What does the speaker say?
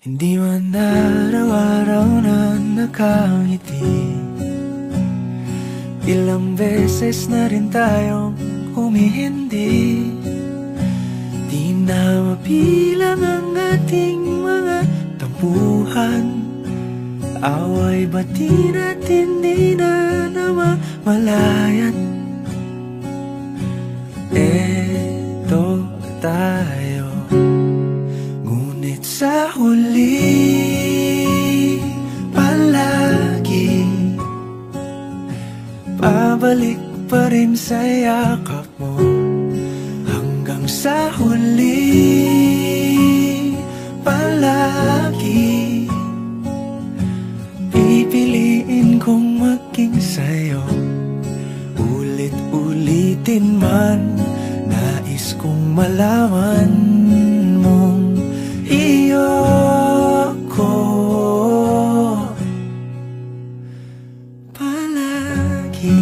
Hindi man araw-araw na nakangiti. Ilang beses na rin tayong humihindi. Di na mapilang ang ating mga tampuhan. Away bati natin di na namamalayan. Eto tayo, ngunit sa huli palagi pabalik pa rin sa yakap mo. Hanggang sa huli palagi pipiliin kong maging sa'yo. Ulit-ulitin man, nais kong malaman mong iyo ko palagi.